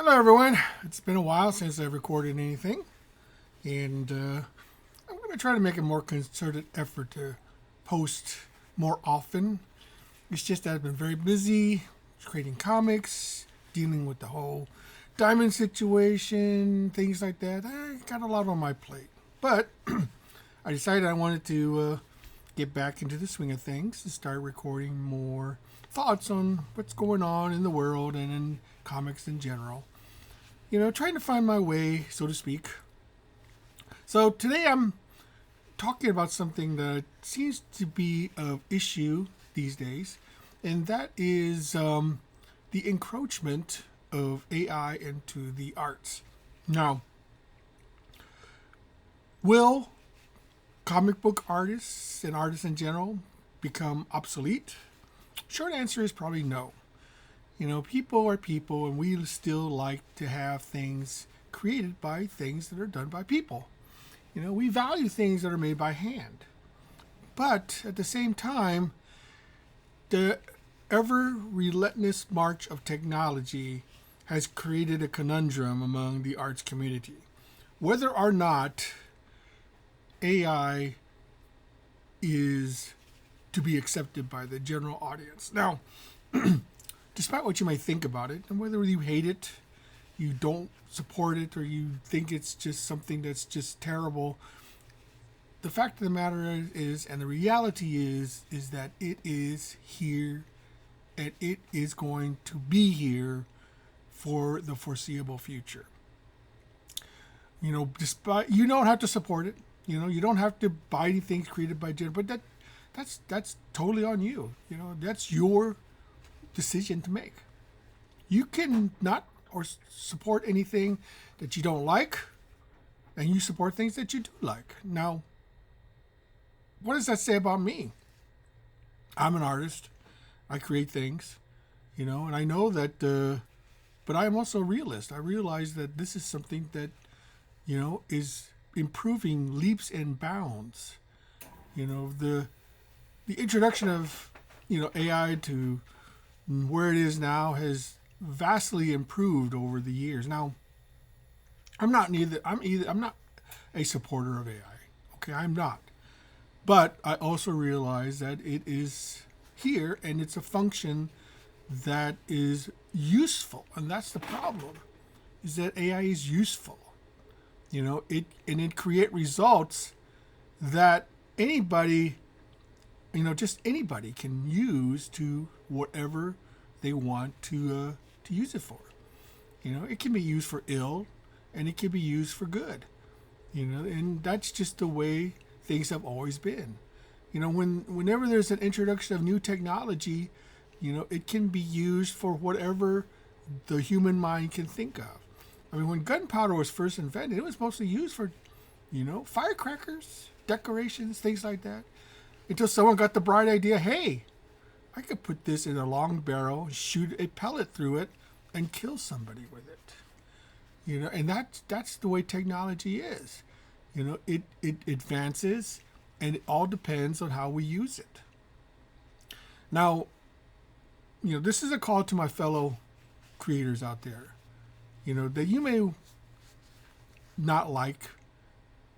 Hello, everyone. It's been a while since I've recorded anything, and I'm going to try to make a more concerted effort to post more often. It's just that I've been very busy creating comics, dealing with the whole diamond situation, things like that. I got a lot on my plate. But I decided I wanted to get back into the swing of things and start recording more thoughts on what's going on in the world and in comics in general. Trying to find my way, so to speak. So today I'm talking about something that seems to be of issue these days, and that is the encroachment of AI into the arts. Now, will comic book artists and artists in general become obsolete? Short answer is probably no. People are people, and we still like to have things created by things that are done by people. We value things that are made by hand. But at the same time, the ever relentless march of technology has created a conundrum among the arts community. Whether or not AI is to be accepted by the general audience. Now, despite what you might think about it, and whether you hate it, you don't support it, or you think it's just something that's just terrible, the fact of the matter is, and the reality is that it is here, and it is going to be here for the foreseeable future. Despite you don't have to support it, you don't have to buy anything created by Jen, but that's totally on you. That's your decision to make. You can not or support anything that you don't like, and you support things that you do like. Now, what does that say about me? I'm an artist. I create things, and I know that, but I'm also a realist. I realize that this is something that, is improving leaps and bounds. The introduction of, AI to where it is now has vastly improved over the years. Now, I'm not a supporter of AI. Okay, I'm not. But I also realize that it is here, and it's a function that is useful. And that's the problem, is that AI is useful. It create results that anybody, just anybody can use to whatever they want to use it for. It can be used for ill, and it can be used for good. And that's just the way things have always been. Whenever there's an introduction of new technology, it can be used for whatever the human mind can think of. I mean, when gunpowder was first invented, it was mostly used for, firecrackers, decorations, things like that. Until someone got the bright idea, hey, I could put this in a long barrel, shoot a pellet through it, and kill somebody with it. And that's the way technology is. It advances, and it all depends on how we use it. Now, this is a call to my fellow creators out there. That you may not like,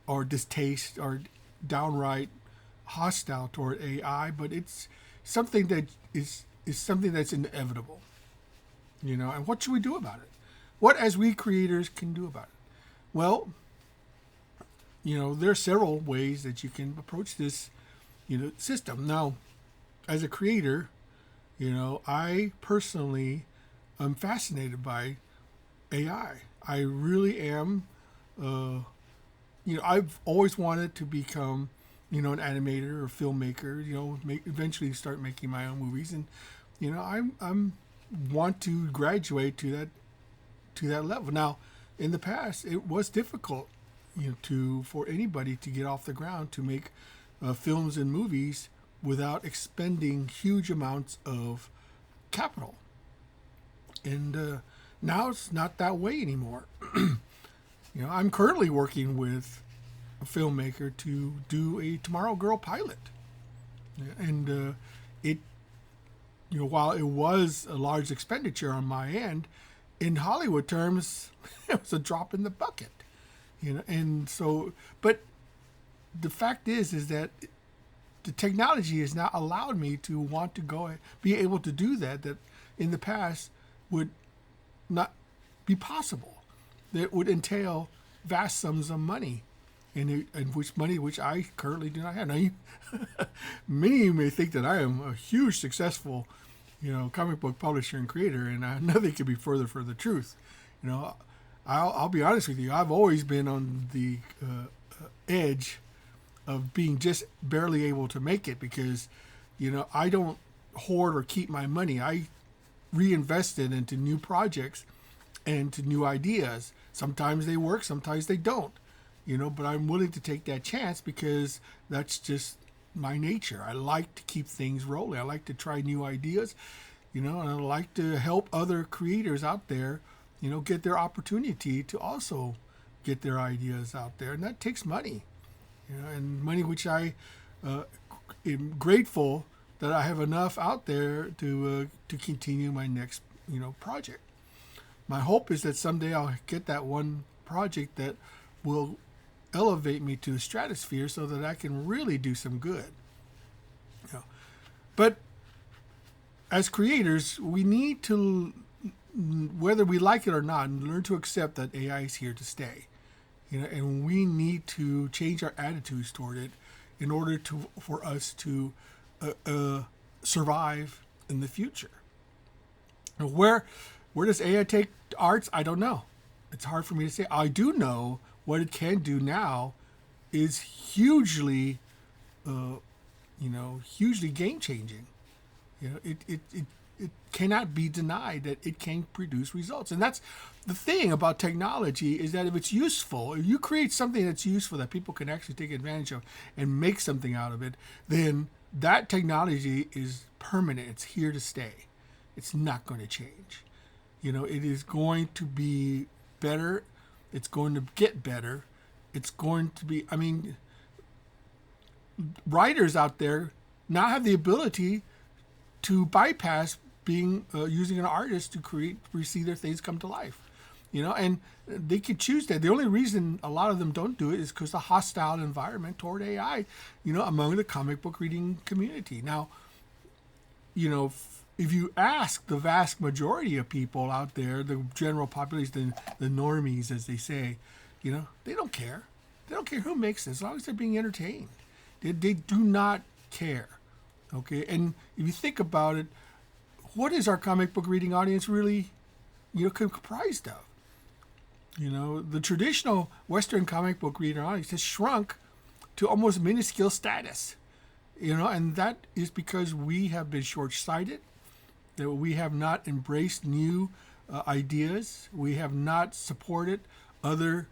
or distaste, or downright hostile toward AI, but it's something that is something that's inevitable. And what should we do about it? What, as we creators, can do about it? Well, there are several ways that you can approach this, system. Now, as a creator, I personally am fascinated by AI. I really am. I've always wanted to become, an animator or filmmaker. Eventually start making my own movies, and I'm want to graduate to that level. Now, in the past, it was difficult, for anybody to get off the ground to make films and movies without expending huge amounts of capital. And now it's not that way anymore. I'm currently working with a filmmaker to do a Tomorrow Girl pilot, and it, while it was a large expenditure on my end, in Hollywood terms, it was a drop in the bucket. And so, but the fact is that the technology has now allowed me to want to be able to do that in the past would not be possible. That would entail vast sums of money, and which I currently do not have. Now, many of you may think that I am a huge successful, comic book publisher and creator, and nothing could be further from the truth. I'll be honest with you. I've always been on the edge of being just barely able to make it because, I don't hoard or keep my money. I reinvest it into new projects and to new ideas. Sometimes they work, sometimes they don't, but I'm willing to take that chance because that's just my nature. I like to keep things rolling. I like to try new ideas, and I like to help other creators out there, get their opportunity to also get their ideas out there. And that takes money, and money which I am grateful that I have enough out there to continue my next, project. My hope is that someday I'll get that one project that will elevate me to the stratosphere so that I can really do some good. But as creators, we need to, whether we like it or not, learn to accept that AI is here to stay. And we need to change our attitudes toward it in order for us to survive in the future. Where does AI take arts? I don't know. It's hard for me to say. I do know what it can do now is hugely, hugely game changing. It cannot be denied that it can produce results. And that's the thing about technology, is that if it's useful, if you create something that's useful that people can actually take advantage of and make something out of it, then that technology is permanent. It's here to stay. It's not going to change. It is going to be better. It's going to get better. It's going to be, writers out there now have the ability to bypass being using an artist to see their things come to life, and they could choose that. The only reason a lot of them don't do it is because the hostile environment toward AI, among the comic book reading community. Now, if you ask the vast majority of people out there, the general population, the normies, as they say, they don't care. They don't care who makes it as long as they're being entertained. They do not care. Okay, and if you think about it, what is our comic book reading audience really, comprised of? The traditional Western comic book reader audience has shrunk to almost minuscule status. And that is because we have been short-sighted, that we have not embraced new ideas. We have not supported other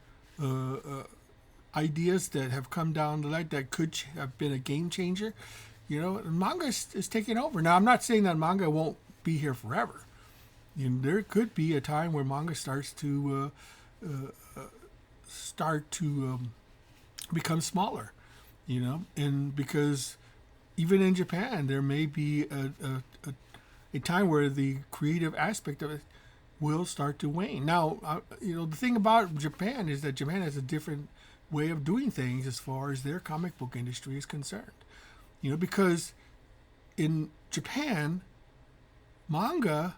ideas that have come down the line that could have been a game changer. Manga is taking over. Now, I'm not saying that manga won't be here forever. There could be a time where manga starts to become smaller, and because even in Japan, there may be a time where the creative aspect of it will start to wane. Now, the thing about Japan is that Japan has a different way of doing things as far as their comic book industry is concerned. Because in Japan, manga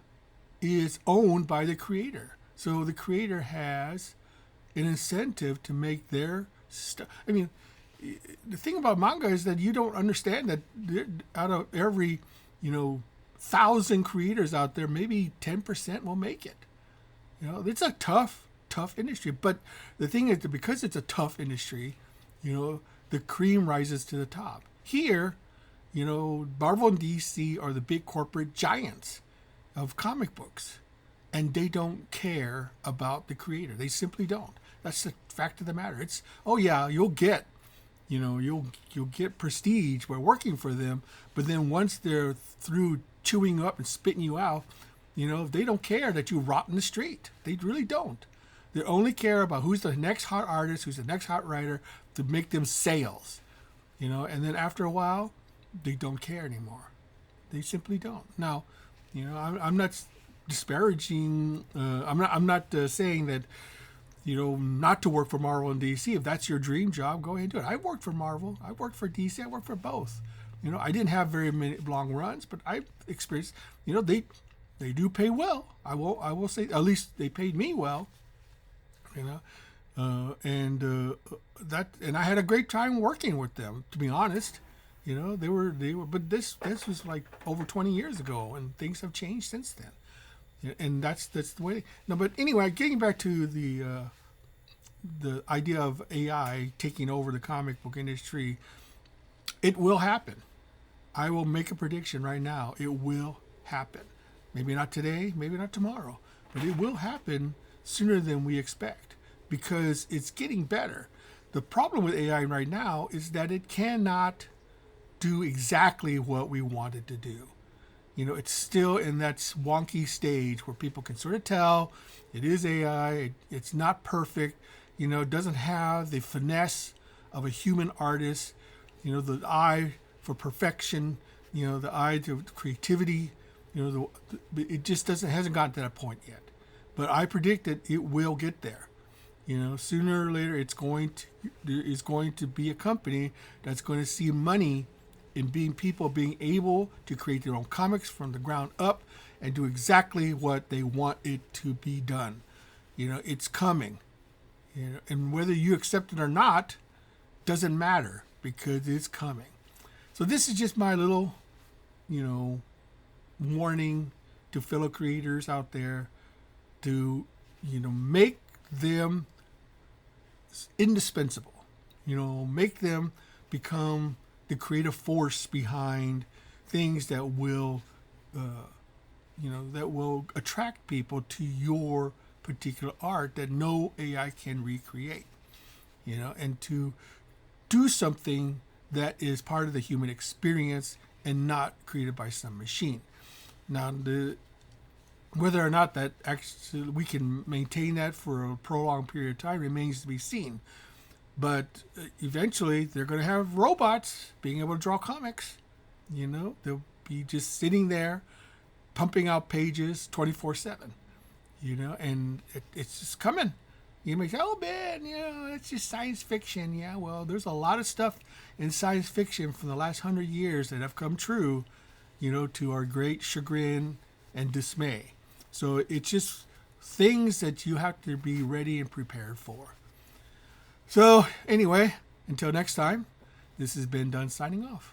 is owned by the creator. So the creator has an incentive to make their stuff. The thing about manga is that you don't understand that out of every, 1,000 creators out there, maybe 10% will make it. It's a tough industry. But the thing is that because it's a tough industry, the cream rises to the top. Here, Marvel and DC are the big corporate giants of comic books, and they don't care about the creator. They simply don't. That's the fact of the matter. It's, oh yeah, you'll get prestige by working for them, but then once they're through chewing you up and spitting you out, they don't care that you rot in the street. They really don't. They only care about who's the next hot artist, who's the next hot writer, to make them sales. And then after a while, they don't care anymore. They simply don't. Now, I'm not disparaging. I'm not saying that not to work for Marvel and DC. If that's your dream job, go ahead and do it. I worked for Marvel. I worked for DC. I worked for both. I didn't have very many long runs, but I experienced. They do pay well. I will say, at least they paid me well. You know, and I had a great time working with them. To be honest, they were. But this was like over 20 years ago, and things have changed since then. And that's the way. No, but anyway, getting back to the idea of AI taking over the comic book industry, it will happen. I will make a prediction right now. It will happen. Maybe not today, maybe not tomorrow, but it will happen sooner than we expect because it's getting better. The problem with AI right now is that it cannot do exactly what we want it to do. It's still in that wonky stage where people can sort of tell it is AI. It's not perfect. It doesn't have the finesse of a human artist. The eye for perfection. The eye to creativity. It just hasn't gotten to that point yet. But I predict that it will get there. Sooner or later, it's going to be a company that's going to see money in people being able to create their own comics from the ground up and do exactly what they want it to be done. It's coming. And whether you accept it or not doesn't matter because it's coming. So this is just my little, warning to fellow creators out there to, make them indispensable. Make them become the creative force behind things that will, that will attract people to your particular art that no AI can recreate, and to do something that is part of the human experience and not created by some machine. Now, whether or not that actually we can maintain that for a prolonged period of time remains to be seen. But eventually, they're going to have robots being able to draw comics. They'll be just sitting there, pumping out pages 24/7. And it's just coming. You may say, "Oh man, it's just science fiction." Yeah, well, there's a lot of stuff in science fiction from the last 100 years that have come true. To our great chagrin and dismay. So it's just things that you have to be ready and prepared for. So anyway, until next time, this has been Dunn signing off.